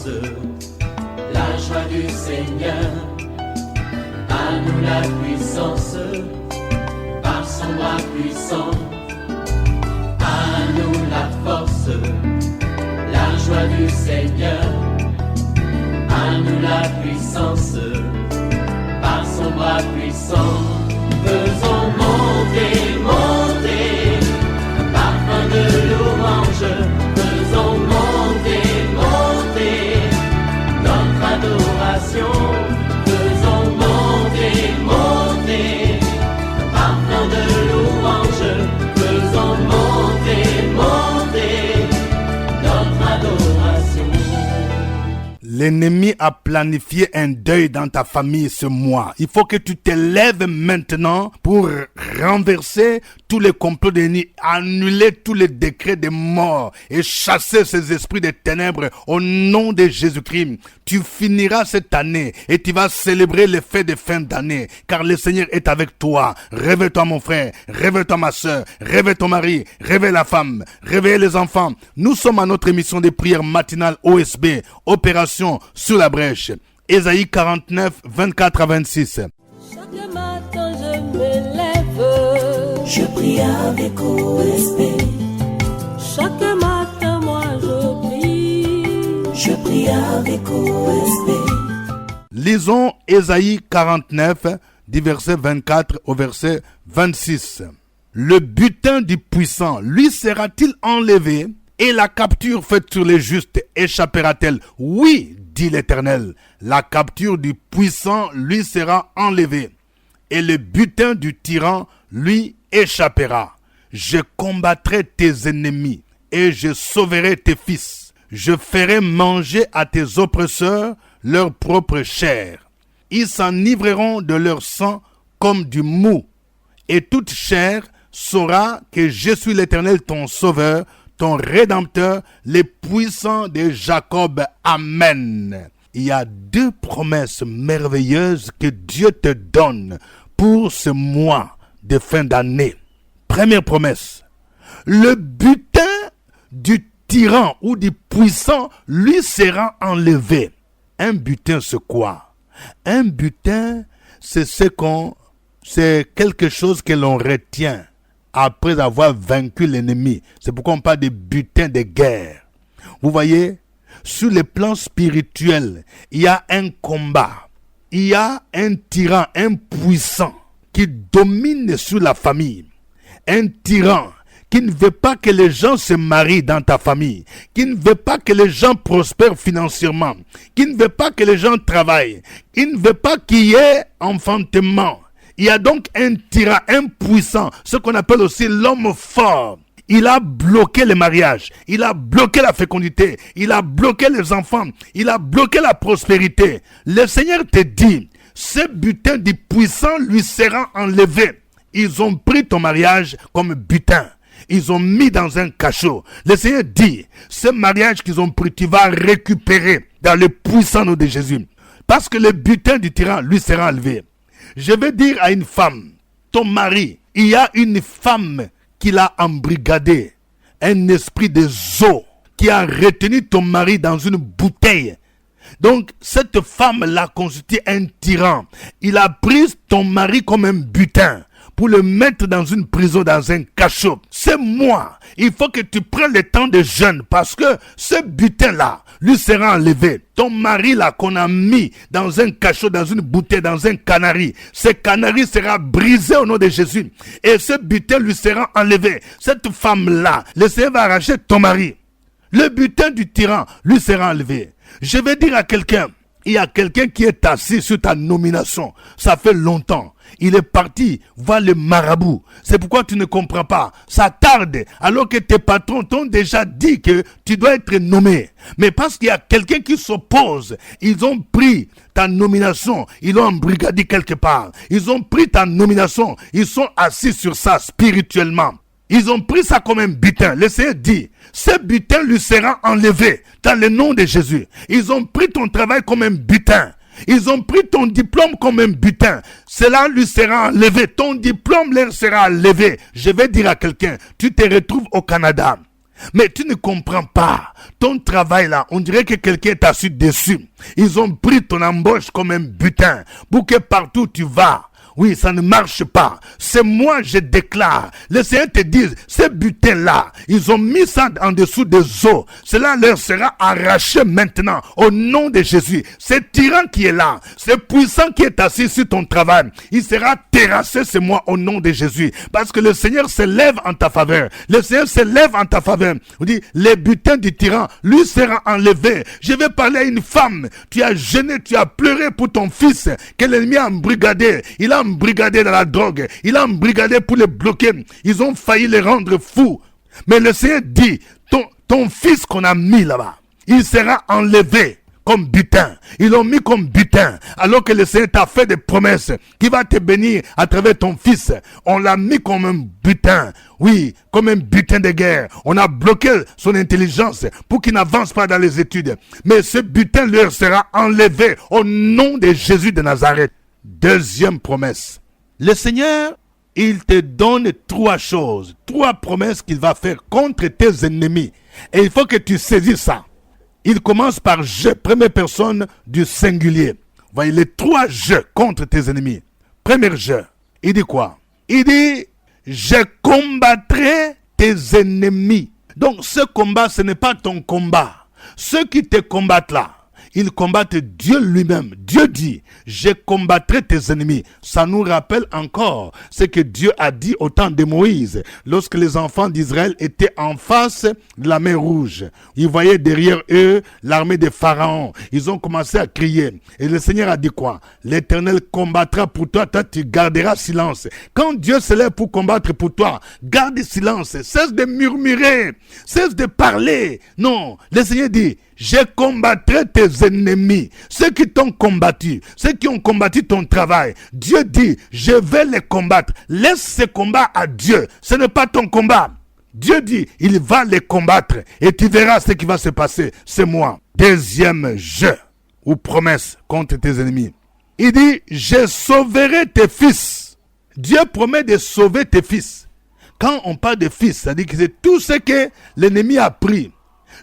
force, la joie du Seigneur. À nous la puissance, par son bras puissant. À nous la force, la joie du Seigneur. À nous la puissance, par son bras puissant. Faisons monter, monter, un parfum de louange. Faisons monter, monter, notre adoration. Faisons monter, monter, un parfum de louange. Faisons monter, monter, notre adoration. L'ennemi a planifié un deuil dans ta famille ce mois. Il faut que tu te lèves maintenant pour renverser tous les complots de l'ennemi, annuler tous les décrets de mort et chasser ces esprits de ténèbres au nom de Jésus-Christ. Tu finiras cette année et tu vas célébrer les fêtes de fin d'année car le Seigneur est avec toi. Réveille-toi mon frère, réveille-toi ma soeur, réveille ton mari, réveille la femme, réveille les enfants. Nous sommes à notre émission de prière matinale OSB, Opération sur la brèche. Ésaïe 49, 24 à 26. Chaque matin je me lève, je prie avec OSB. chaque matin moi Je prie avec OSB. Lisons Ésaïe 49, du verset 24 au verset 26. Le butin du puissant lui sera-t-il enlevé et la capture faite sur les justes échappera-t-elle? Oui, dit l'Éternel, la capture du puissant lui sera enlevée et le butin du tyran lui échappera. Je combattrai tes ennemis et je sauverai tes fils. Je ferai manger à tes oppresseurs leur propre chair. Ils s'enivreront de leur sang comme du mou. Et toute chair saura que je suis l'Éternel ton sauveur, ton rédempteur, le puissant de Jacob. Amen. Il y a deux promesses merveilleuses que Dieu te donne pour ce mois de fin d'année. Première promesse, le butin du tyran ou du puissant lui sera enlevé. Un butin, c'est quoi? Un butin, c'est quelque chose que l'on retient après avoir vaincu l'ennemi. C'est pourquoi on parle de butin de guerre. Vous voyez, sur le plan spirituel, il y a un combat. Il y a un tyran, un puissant qui domine sur la famille. Un tyran qui ne veut pas que les gens se marient dans ta famille, qui ne veut pas que les gens prospèrent financièrement, qui ne veut pas que les gens travaillent, qui ne veut pas qu'il y ait enfantement. Il y a donc un tyran, un puissant, ce qu'on appelle aussi l'homme fort. Il a bloqué le mariage, il a bloqué la fécondité, il a bloqué les enfants, il a bloqué la prospérité. Le Seigneur te dit, ce butin du puissant lui sera enlevé. Ils ont pris ton mariage comme butin. Ils ont mis dans un cachot. Le Seigneur dit, ce mariage qu'ils ont pris, tu vas récupérer dans le puissant nom de Jésus. Parce que le butin du tyran lui sera enlevé. Je vais dire à une femme, ton mari, il y a une femme qui l'a embrigadé. Un esprit de zoo qui a retenu ton mari dans une bouteille. Donc, cette femme l'a constitué un tyran. Il a pris ton mari comme un butin pour le mettre dans une prison, dans un cachot. C'est moi. Il faut que tu prennes le temps de jeûne parce que ce butin-là lui sera enlevé. Ton mari là qu'on a mis dans un cachot, dans une bouteille, dans un canari. Ce canari sera brisé au nom de Jésus. Et ce butin lui sera enlevé. Cette femme-là, le Seigneur va arracher ton mari. Le butin du tyran lui sera enlevé. Je vais dire à quelqu'un, il y a quelqu'un qui est assis sur ta nomination. Ça fait longtemps. Il est parti voir le marabout. C'est pourquoi tu ne comprends pas. Ça tarde. Alors que tes patrons t'ont déjà dit que tu dois être nommé. Mais parce qu'il y a quelqu'un qui s'oppose, ils ont pris ta nomination. Ils l'ont embrigadé quelque part. Ils ont pris ta nomination. Ils sont assis sur ça spirituellement. Ils ont pris ça comme un butin. Le Seigneur dit, ce butin lui sera enlevé dans le nom de Jésus. Ils ont pris ton travail comme un butin. Ils ont pris ton diplôme comme un butin. Cela lui sera enlevé. Ton diplôme leur sera enlevé. Je vais dire à quelqu'un, tu te retrouves au Canada. Mais tu ne comprends pas. Ton travail là, on dirait que quelqu'un est assis dessus. Ils ont pris ton embauche comme un butin pour que partout tu vas. Oui, ça ne marche pas. C'est moi, je déclare. Le Seigneur te dit, ces butins-là, ils ont mis ça en dessous des eaux. Cela leur sera arraché maintenant, au nom de Jésus. Ce tyran qui est là, ce puissant qui est assis sur ton travail, il sera terrassé, c'est moi, au nom de Jésus. Parce que le Seigneur se lève en ta faveur. Le Seigneur se lève en ta faveur. On dit, les butins du tyran, lui sera enlevé. Je vais parler à une femme. Tu as jeûné, tu as pleuré pour ton fils, que l'ennemi a embrigadé. Il a embrigadé dans la drogue. Il a embrigadé pour les bloquer. Ils ont failli les rendre fous. Mais le Seigneur dit, ton fils qu'on a mis là-bas, il sera enlevé comme butin. Ils l'ont mis comme butin. Alors que le Seigneur t'a fait des promesses qui va te bénir à travers ton fils. On l'a mis comme un butin. Oui, comme un butin de guerre. On a bloqué son intelligence pour qu'il n'avance pas dans les études. Mais ce butin leur sera enlevé au nom de Jésus de Nazareth. Deuxième promesse. Le Seigneur, il te donne 3 choses. 3 promesses qu'il va faire contre tes ennemis. Et il faut que tu saisisses ça. Il commence par je, première personne du singulier. Voyez les 3 je contre tes ennemis. Premier je. Il dit quoi? Il dit, je combattrai tes ennemis. Donc ce combat, ce n'est pas ton combat. Ceux qui te combattent là, ils combattent Dieu lui-même. Dieu dit, je combattrai tes ennemis. Ça nous rappelle encore ce que Dieu a dit au temps de Moïse, lorsque les enfants d'Israël étaient en face de la mer Rouge. Ils voyaient derrière eux l'armée de Pharaon. Ils ont commencé à crier. Et le Seigneur a dit quoi? L'Éternel combattra pour toi, toi tu garderas silence. Quand Dieu se lève pour combattre pour toi, garde silence. Cesse de murmurer. Cesse de parler. Non, le Seigneur dit, je combattrai tes ennemis, ceux qui t'ont combattu, ceux qui ont combattu ton travail. Dieu dit, je vais les combattre. Laisse ce combat à Dieu. Ce n'est pas ton combat. Dieu dit, il va les combattre et tu verras ce qui va se passer. C'est moi. Deuxième je ou promesse contre tes ennemis. Il dit, je sauverai tes fils. Dieu promet de sauver tes fils. Quand on parle de fils, ça dit que c'est tout ce que l'ennemi a pris.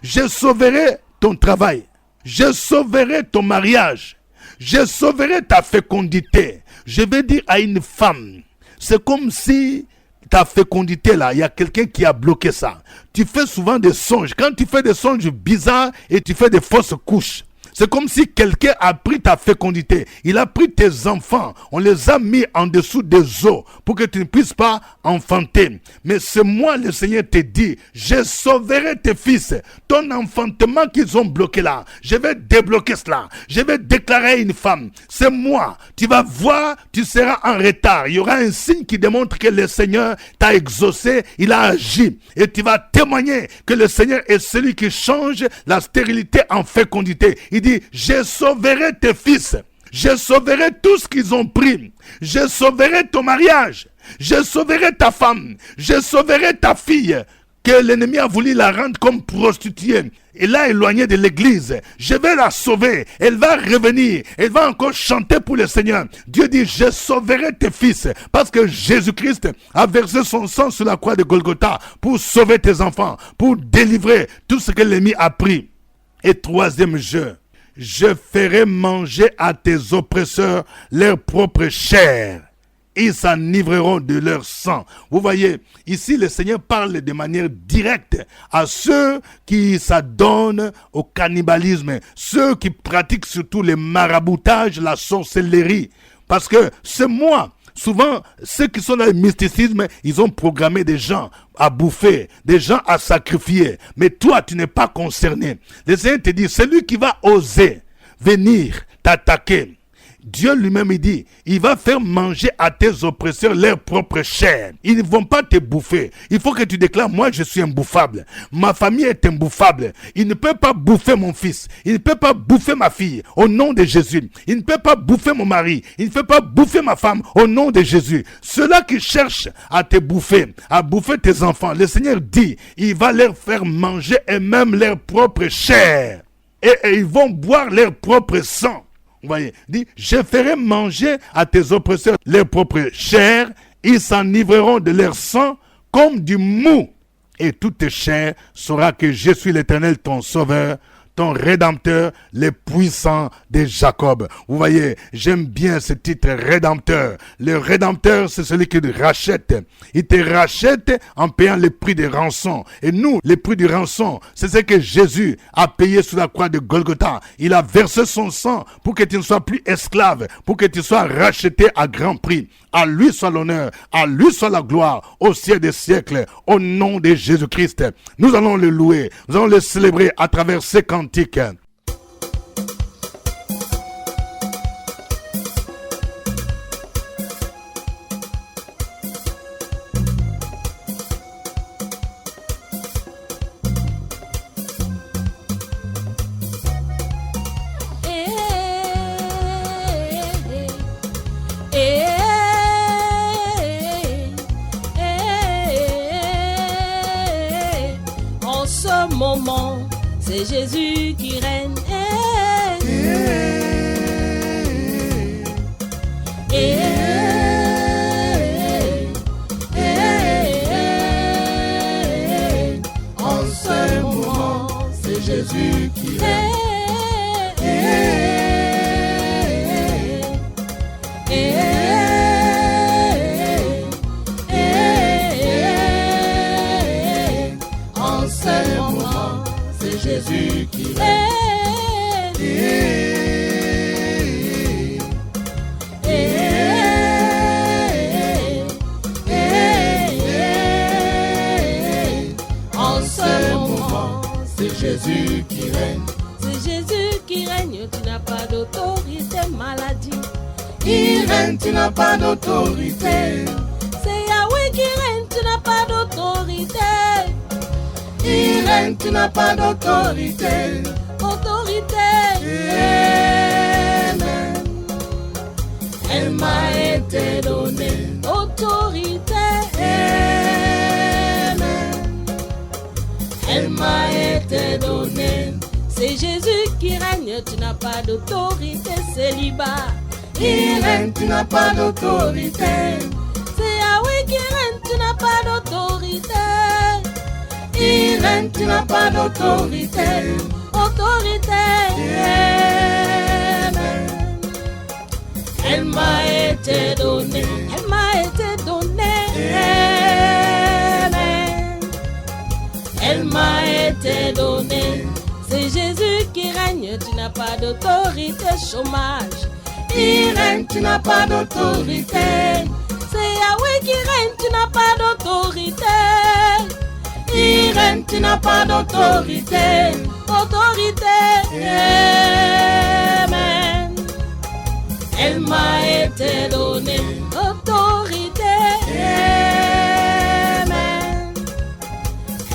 Je sauverai ton travail, je sauverai ton mariage, je sauverai ta fécondité. Je vais dire à une femme, c'est comme si ta fécondité là, il y a quelqu'un qui a bloqué ça. Tu fais souvent des songes, quand tu fais des songes bizarres et tu fais des fausses couches. C'est comme si quelqu'un a pris ta fécondité. Il a pris tes enfants. On les a mis en dessous des eaux pour que tu ne puisses pas enfanter. Mais c'est moi, le Seigneur te dit, je sauverai tes fils. Ton enfantement qu'ils ont bloqué là, je vais débloquer cela. Je vais déclarer à une femme, c'est moi. Tu vas voir, tu seras en retard. Il y aura un signe qui démontre que le Seigneur t'a exaucé, il a agi. Et tu vas témoigner que le Seigneur est celui qui change la stérilité en fécondité. Il dit, je sauverai tes fils, je sauverai tout ce qu'ils ont pris, je sauverai ton mariage, je sauverai ta femme, je sauverai ta fille, que l'ennemi a voulu la rendre comme prostituée. Et l'a éloignée de l'église. Je vais la sauver. Elle va revenir. Elle va encore chanter pour le Seigneur. Dieu dit, je sauverai tes fils. Parce que Jésus-Christ a versé son sang sur la croix de Golgotha pour sauver tes enfants, pour délivrer tout ce que l'ennemi a pris. Et troisième jeu, je ferai manger à tes oppresseurs leur propre chair. Ils s'enivreront de leur sang. Vous voyez, ici le Seigneur parle de manière directe à ceux qui s'adonnent au cannibalisme, ceux qui pratiquent surtout le maraboutage, la sorcellerie. Parce que c'est moi. Souvent, ceux qui sont dans le mysticisme, ils ont programmé des gens à bouffer, des gens à sacrifier. Mais toi, tu n'es pas concerné. Le Seigneur te dit, celui qui va oser venir t'attaquer, Dieu lui-même, il dit, il va faire manger à tes oppresseurs leur propre chair. Ils ne vont pas te bouffer. Il faut que tu déclares, moi je suis imbouffable. Ma famille est imbouffable. Il ne peut pas bouffer mon fils. Il ne peut pas bouffer ma fille. Au nom de Jésus. Il ne peut pas bouffer mon mari. Il ne peut pas bouffer ma femme. Au nom de Jésus. Ceux-là qui cherchent à te bouffer, à bouffer tes enfants, le Seigneur dit, il va leur faire manger et même leur propre chair. Et ils vont boire leur propre sang. Vous voyez, dit, je ferai manger à tes oppresseurs leur propre chair, ils s'enivreront de leur sang comme du mou. et toute chair saura que je suis l'Éternel, ton sauveur, ton rédempteur, le puissant de Jacob. Vous voyez, j'aime bien ce titre rédempteur. Le rédempteur, c'est celui qui te rachète. Il te rachète en payant le prix de rançon. Et nous, le prix de rançon, c'est ce que Jésus a payé sur la croix de Golgotha. Il a versé son sang pour que tu ne sois plus esclave, pour que tu sois racheté à grand prix. À lui soit l'honneur, à lui soit la gloire, au ciel des siècles, au nom de Jésus-Christ. Nous allons le louer, nous allons le célébrer à travers ces cantiques. En ce moment, c'est Jésus qui règne. En ce moment, c'est Jésus qui règne. En ce moment, c'est Jésus qui règne. En ce moment, c'est Jésus qui règne. C'est Jésus qui règne, tu n'as pas d'autorité, maladie. Il règne, tu n'as pas d'autorité. C'est Yahweh qui règne, tu n'as pas d'autorité. Il règne, tu n'as pas d'autorité. Autorité. Amen. Elle m'a été donnée. Autorité. Amen. Elle m'a été donnée. C'est Jésus qui règne, tu n'as pas d'autorité, célibat. Il règne, tu n'as pas d'autorité. C'est Yahweh qui règne, tu n'as pas d'autorité. Il règne, tu n'as pas d'autorité. Autorité. Amen. Elle m'a été donnée. Elle m'a été donnée. Amen. Elle m'a été donnée. C'est Jésus qui règne, tu n'as pas d'autorité, chômage. Il règne, tu n'as pas d'autorité. C'est Yahweh qui règne, tu n'as pas d'autorité. Il règne, tu n'as pas d'autorité. Autorité. Amen. Elle m'a été donnée. Autorité. Amen.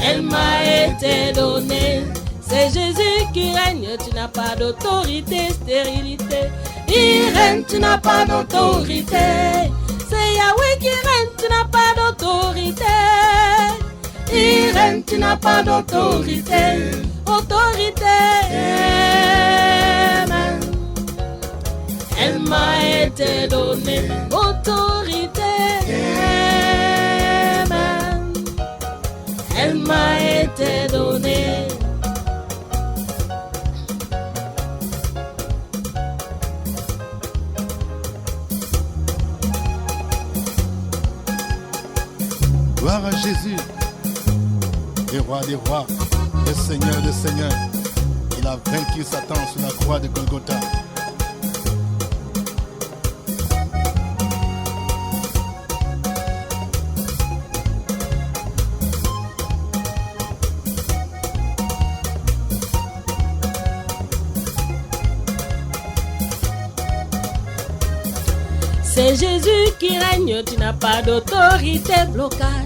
Elle m'a été donnée. C'est Jésus qui règne, tu n'as pas d'autorité, stérilité. Il règne, tu n'as pas d'autorité. C'est Yahweh qui règne, tu n'as pas d'autorité. Il règne, tu n'as pas d'autorité. Autorité. Amen. Elle m'a été donnée. Autorité. Amen. Elle m'a été donnée. Gloire à Jésus, le roi des rois, le Seigneur des seigneurs. Il a vaincu Satan sur la croix de Golgotha. C'est Jésus qui règne, tu n'as pas d'autorité, blocage.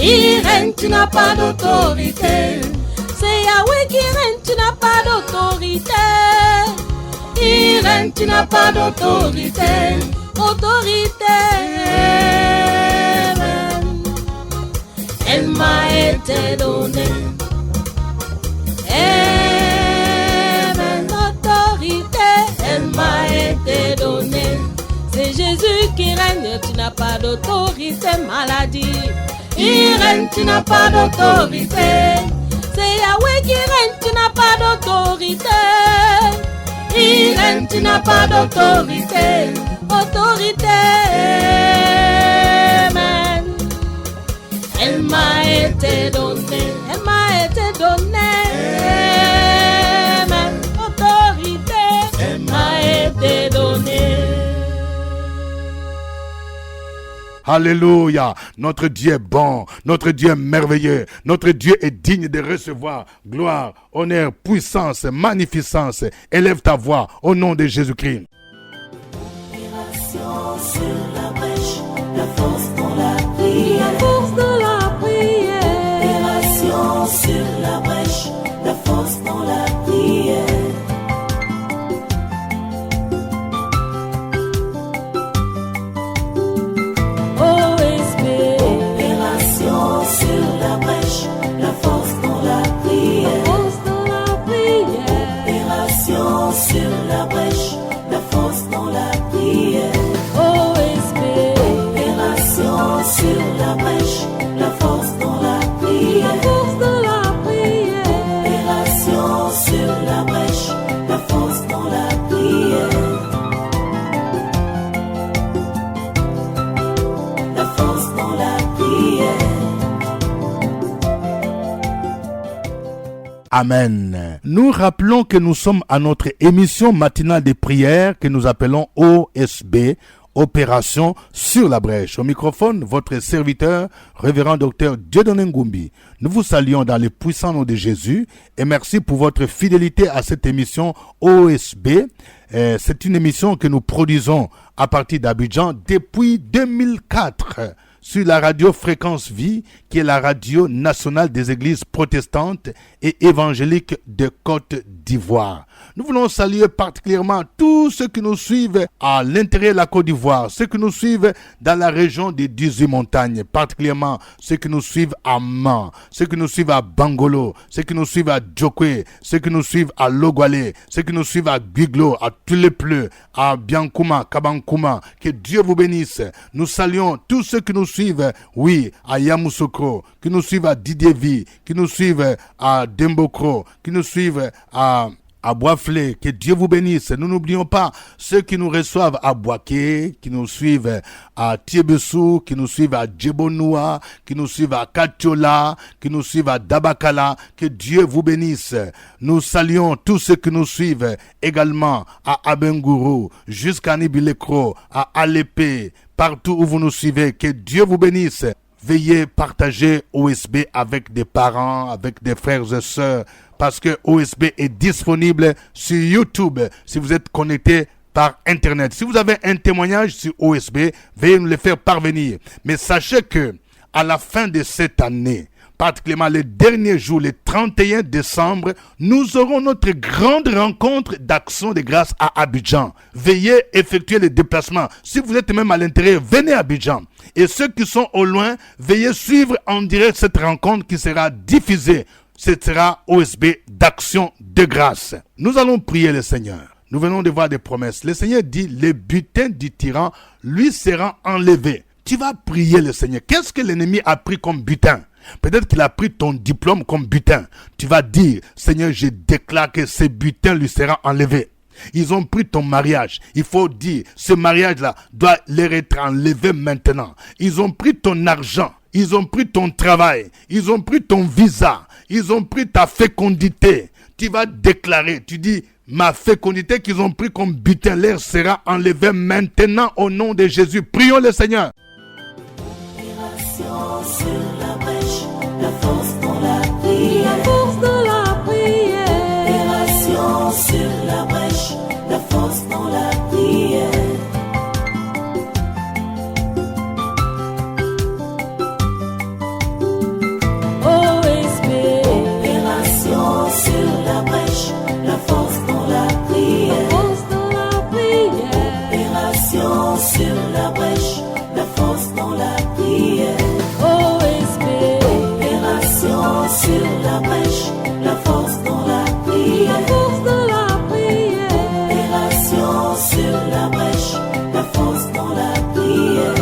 Il règne, tu n'as pas d'autorité. C'est Yahweh qui règne, tu n'as pas d'autorité. Il règne, tu n'as pas d'autorité. Autorité. Amen. Elle m'a été donnée. Amen. Autorité. Elle m'a été donnée. C'est Jésus qui règne, tu n'as pas d'autorité, maladie. Il règne, tu n'as pas d'autorité. C'est Yahweh qui règne, tu n'as pas d'autorité. Il règne, tu n'as pas d'autorité. Autorité, amen. Elle m'a été donnée, elle m'a été donnée, amen. Autorité, elle m'a été donnée. Alléluia. Notre Dieu est bon, notre Dieu est merveilleux, notre Dieu est digne de recevoir gloire, honneur, puissance, magnificence. Élève ta voix au nom de Jésus-Christ. Sur la brèche, la force dans la prière. La force de la prière. Opération sur la brèche, la force dans la prière. OSB. Opération sur la brèche, la force dans la prière. La force de la prière. Opération sur la brèche, la force dans la prière. OSB. Opération sur la brèche, la force dans la prière. La force de la prière. Opération sur la brèche, la force dans la prière. La force dans la prière. Amen. Nous rappelons que nous sommes à notre émission matinale de prière que nous appelons OSB, Opération sur la brèche. Au microphone, votre serviteur, révérend docteur Dieudonné Ngumbi. Nous vous saluons dans le puissant nom de Jésus et merci pour votre fidélité à cette émission OSB. C'est une émission que nous produisons à partir d'Abidjan depuis 2004. Sur la radio Fréquence Vie, qui est la radio nationale des églises protestantes et évangéliques de Côte d'Ivoire. Nous voulons saluer particulièrement tous ceux qui nous suivent à l'intérieur de la Côte d'Ivoire, ceux qui nous suivent dans la région des 18 montagnes, particulièrement ceux qui nous suivent à Man, ceux qui nous suivent à Bangolo, ceux qui nous suivent à Djokwe, ceux qui nous suivent à Logwale, ceux qui nous suivent à Biglo, à Tulepleu, à Biankouma, Kabankouma. Que Dieu vous bénisse. Nous saluons tous ceux qui nous suivent, oui, à Yamoussoukro, qui nous suivent à Didievi, qui nous suivent à Dembokro, qui nous suivent à Boisflé. Que Dieu vous bénisse. Nous n'oublions pas ceux qui nous reçoivent à Boaké, qui nous suivent à Tiebessou, qui nous suivent à Djebonoua, qui nous suivent à Katiola, qui nous suivent à Dabakala. Que Dieu vous bénisse. Nous saluons tous ceux qui nous suivent également à Abengourou, jusqu'à Nibilekro, à Alépé, partout où vous nous suivez. Que Dieu vous bénisse. Veuillez partager OSB avec des parents, avec des frères et sœurs, parce que OSB est disponible sur YouTube si vous êtes connecté par Internet. Si vous avez un témoignage sur OSB, veuillez nous le faire parvenir. Mais sachez que à la fin de cette année, particulièrement les derniers jours, le 31 décembre, nous aurons notre grande rencontre d'action de grâce à Abidjan. Veuillez effectuer le déplacement. Si vous êtes même à l'intérieur, venez à Abidjan. Et ceux qui sont au loin, veuillez suivre en direct cette rencontre qui sera diffusée. Ce sera OSB d'action de grâce. Nous allons prier le Seigneur. Nous venons de voir des promesses. Le Seigneur dit, le butin du tyran lui sera enlevé. Tu vas prier le Seigneur. Qu'est-ce que l'ennemi a pris comme butin? Peut-être qu'il a pris ton diplôme comme butin. Tu vas dire, Seigneur, je déclare que ce butin lui sera enlevé. Ils ont pris ton mariage. Il faut dire, ce mariage-là doit leur être enlevé maintenant. Ils ont pris ton argent. Ils ont pris ton travail. Ils ont pris ton visa. Ils ont pris ta fécondité. Tu vas déclarer, tu dis, ma fécondité qu'ils ont pris comme butin leur sera enlevée maintenant au nom de Jésus. Prions le Seigneur. Opération sur la brèche, la force dans la prière. La force de la prière. Opération sur la brèche, la force dans la prière. OSB. Opération sur la brèche, la force dans la prière. La force de la prière. Opération sur la brèche, la force dans la prière. OSB. Opération sur la brèche, la force dans la prière. La force de la prière. Opération sur la brèche, la force dans la prière.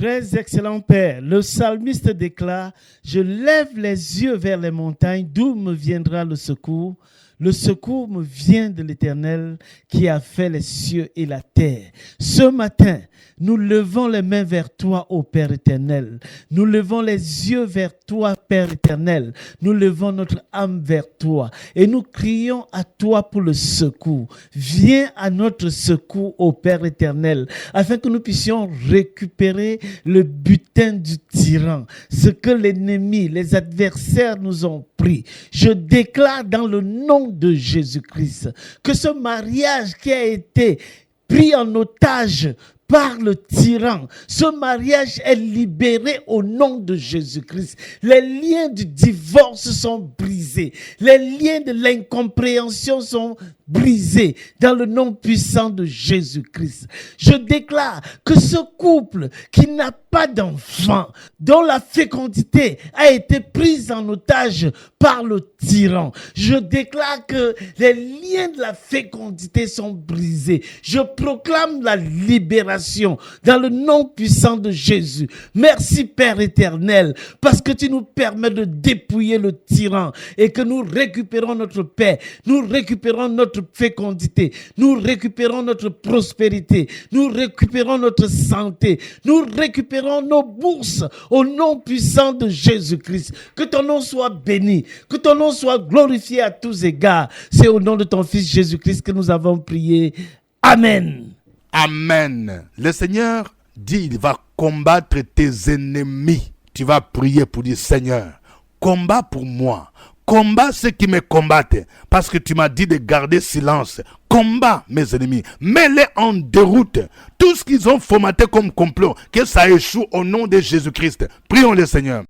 Très excellent Père. Le psalmiste déclare, « Je lève les yeux vers les montagnes, d'où me viendra le secours. Le secours me vient de l'Éternel qui a fait les cieux et la terre. » Ce matin, nous levons les mains vers toi, ô Père éternel. Nous levons les yeux vers toi, Père éternel. Nous levons notre âme vers toi et nous crions à toi pour le secours. Viens à notre secours, ô Père éternel, afin que nous puissions récupérer le butin du tyran, ce que l'ennemi, les adversaires nous ont pris. Je déclare dans le nom de Jésus-Christ que ce mariage qui a été pris en otage par le tyran, ce mariage est libéré au nom de Jésus-Christ. Les liens du divorce sont brisés. Les liens de l'incompréhension sont brisés dans le nom puissant de Jésus-Christ. Je déclare que ce couple qui n'a pas d'enfant, dont la fécondité a été prise en otage par le tyran, je déclare que les liens de la fécondité sont brisés. Je proclame la libération dans le nom puissant de Jésus. Merci Père éternel, parce que tu nous permets de dépouiller le tyran et que nous récupérons notre paix, nous récupérons notre fécondité, nous récupérons notre prospérité, nous récupérons notre santé, nous récupérons nos bourses au nom puissant de Jésus-Christ. Que ton nom soit béni, que ton nom soit glorifié à tous égards. C'est au nom de ton Fils Jésus-Christ que nous avons prié. Amen. Amen. Le Seigneur dit, il va combattre tes ennemis. Tu vas prier pour dire, Seigneur, combat pour moi. Combat ceux qui me combattent, parce que tu m'as dit de garder silence. Combat mes ennemis, mets-les en déroute. Tout ce qu'ils ont formaté comme complot, que ça échoue au nom de Jésus-Christ. Prions le Seigneur.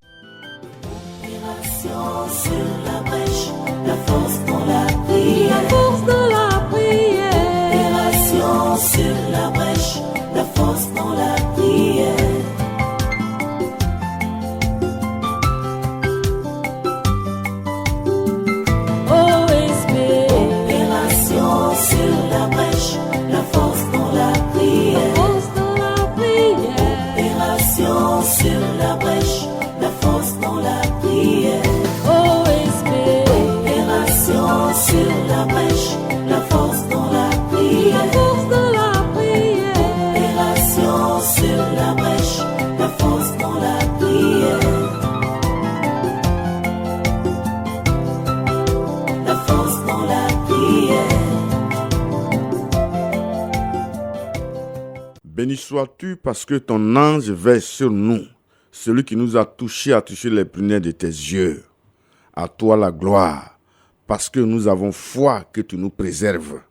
Opération sur la brèche, la force dans la prière. La force de la prière. Opération sur la brèche, la force dans la prière. Opération sur la brèche, la force dans la prière. La force de la prière. Opération sur la brèche, la force dans la prière. Opération sur la brèche, la force dans la prière. La force de la prière. Opération sur la brèche, la force dans la prière. La force dans la prière. Béni sois-tu parce que ton ange veille sur nous. Celui qui nous a touchés a touché les prunelles de tes yeux. À toi la gloire, parce que nous avons foi que tu nous préserves,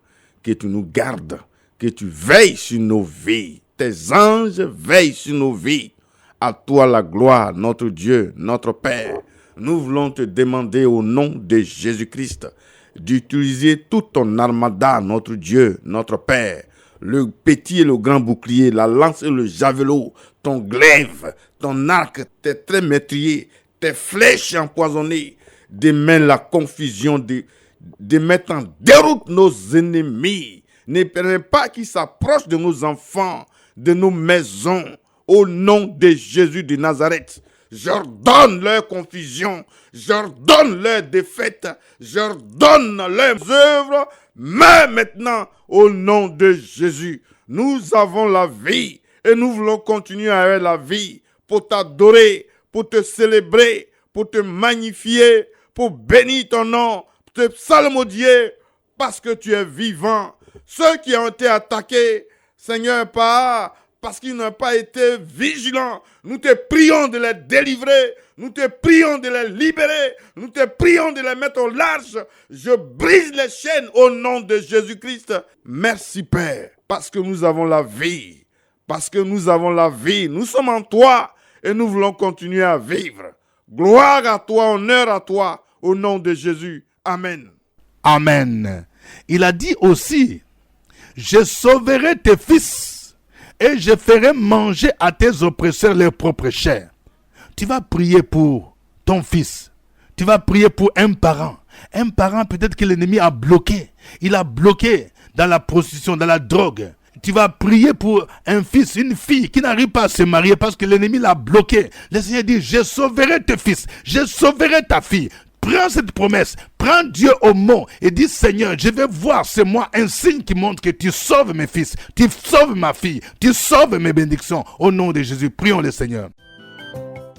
que tu nous gardes, que tu veilles sur nos vies. Tes anges veillent sur nos vies. À toi la gloire, notre Dieu, notre Père. Nous voulons te demander au nom de Jésus-Christ d'utiliser toute ton armada, notre Dieu, notre Père. Le petit et le grand bouclier, la lance et le javelot, ton glaive, ton arc, tes traits métriers, tes flèches empoisonnées, de mettre la confusion, de mettre en déroute nos ennemis. Ne permets pas qu'ils s'approchent de nos enfants, de nos maisons, au nom de Jésus de Nazareth. J'ordonne leur confusion, j'ordonne leur défaite, j'ordonne leurs œuvres, mais maintenant, au nom de Jésus, nous avons la vie et nous voulons continuer à avoir la vie pour t'adorer, pour te célébrer, pour te magnifier, pour bénir ton nom, pour te psalmodier, parce que tu es vivant. Ceux qui ont été attaqués, Seigneur, parce qu'ils n'ont pas été vigilants, nous te prions de les délivrer, nous te prions de les libérer, nous te prions de les mettre au large. Je brise les chaînes au nom de Jésus-Christ. Merci Père, parce que nous avons la vie, parce que nous avons la vie, nous sommes en toi et nous voulons continuer à vivre. Gloire à toi, honneur à toi, au nom de Jésus. Amen. Amen. Il a dit aussi, je sauverai tes fils et je ferai manger à tes oppresseurs leur propre chair. Tu vas prier pour ton fils. Tu vas prier pour un parent. Un parent, peut-être que l'ennemi a bloqué. Il a bloqué dans la prostitution, dans la drogue. Tu vas prier pour un fils, une fille qui n'arrive pas à se marier parce que l'ennemi l'a bloqué. Le Seigneur dit, je sauverai tes fils, je sauverai ta fille. Prends cette promesse, prends Dieu au mot et dis, Seigneur, je vais voir, c'est moi un signe qui montre que tu sauves mes fils, tu sauves ma fille, tu sauves mes bénédictions. Au nom de Jésus, prions le Seigneur.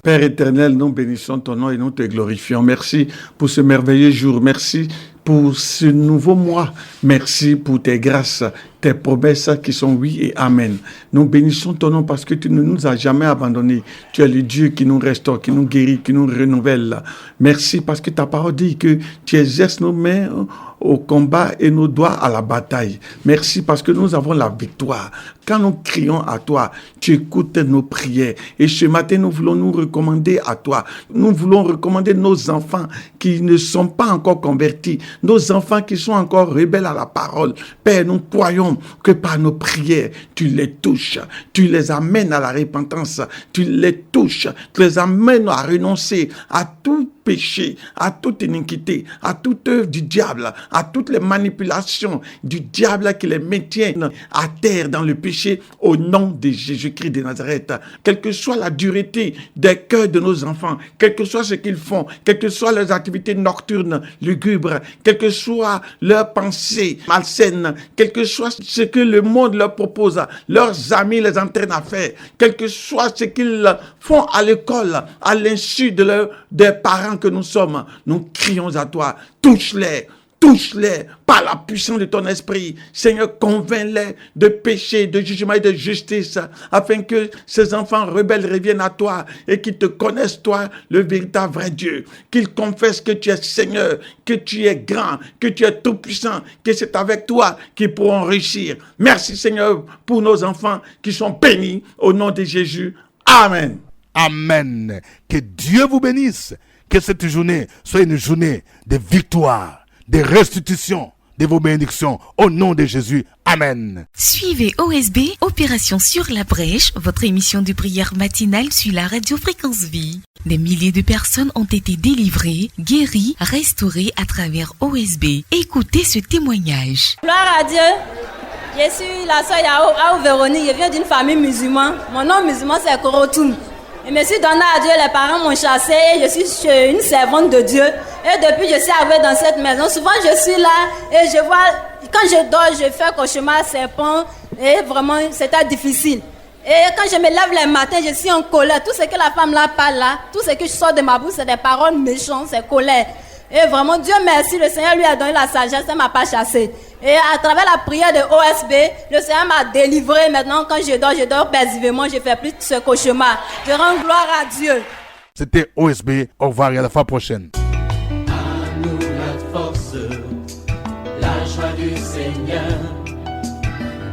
Père éternel, nous bénissons ton nom et nous te glorifions. Merci pour ce merveilleux jour. Merci pour ce nouveau mois. Merci pour tes grâces, tes promesses qui sont oui et amen. Nous bénissons ton nom parce que tu ne nous as jamais abandonnés. Tu es le Dieu qui nous restaure, qui nous guérit, qui nous renouvelle. Merci parce que ta parole dit que tu exerces nos mains au combat et nos doigts à la bataille. Merci parce que nous avons la victoire. Quand nous crions à toi, tu écoutes nos prières. Et ce matin, nous voulons nous recommander à toi. Nous voulons recommander nos enfants qui ne sont pas encore convertis, nos enfants qui sont encore rebelles à la parole. Père, nous croyons que par nos prières, tu les touches, tu les amènes à la repentance, tu les touches, tu les amènes à renoncer à tout péché, à toute iniquité, à toute œuvre du diable, à toutes les manipulations du diable qui les maintiennent à terre dans le péché au nom de Jésus-Christ de Nazareth. Quelle que soit la dureté des cœurs de nos enfants, quel que soit ce qu'ils font, quelles que soient leurs activités nocturnes, lugubres, quelles que soient leurs pensées malsaines, quel que soit ce que le monde leur propose, leurs amis les entraînent à faire, quel que soit ce qu'ils font à l'école, à l'insu des parents que nous sommes, nous crions à toi, touche-les par la puissance de ton esprit. Seigneur, convainc-les de péché, de jugement et de justice, afin que ces enfants rebelles reviennent à toi et qu'ils te connaissent, toi, le véritable vrai Dieu. Qu'ils confessent que tu es Seigneur, que tu es grand, que tu es tout-puissant, que c'est avec toi qu'ils pourront réussir. Merci, Seigneur, pour nos enfants qui sont bénis au nom de Jésus. Amen. Amen. Que Dieu vous bénisse. Que cette journée soit une journée de victoire, de restitution de vos bénédictions. Au nom de Jésus. Amen. Suivez OSB, Opération sur la brèche, votre émission de prière matinale sur la radio Fréquence Vie. Des milliers de personnes ont été délivrées, guéries, restaurées à travers OSB. Écoutez ce témoignage. Gloire à Dieu. Je suis la sœur Yao Véronique. Je viens d'une famille musulmane. Mon nom musulman, c'est Korotoum. Je me suis donné à Dieu, les parents m'ont chassé et je suis une servante de Dieu. Et depuis je suis arrivée dans cette maison, souvent je suis là et je vois, quand je dors, je fais cauchemar, serpent et vraiment c'était difficile. Et quand je me lève le matin, je suis en colère. Tout ce que la femme là parle là, tout ce que je sors de ma bouche, c'est des paroles méchantes, c'est colère. Et vraiment, Dieu merci, le Seigneur lui a donné la sagesse, il ne m'a pas chassé. Et à travers la prière de OSB, le Seigneur m'a délivré. Maintenant, quand je dors paisiblement, je ne fais plus ce cauchemar. Je rends gloire à Dieu. C'était OSB. Au revoir et à la fois prochaine. À nous la force, la joie du Seigneur.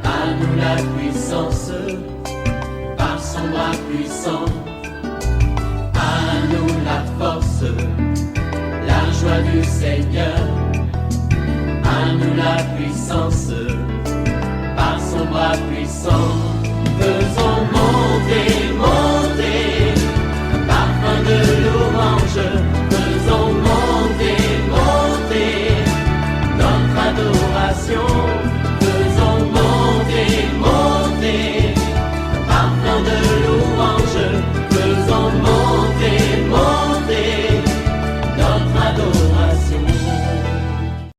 À nous la puissance, par son bras puissant. À nous la force, la joie du Seigneur. À nous la puissance, par son bras puissant. Faisons monter, monter, parfum de louange. Faisons monter, monter, notre adoration.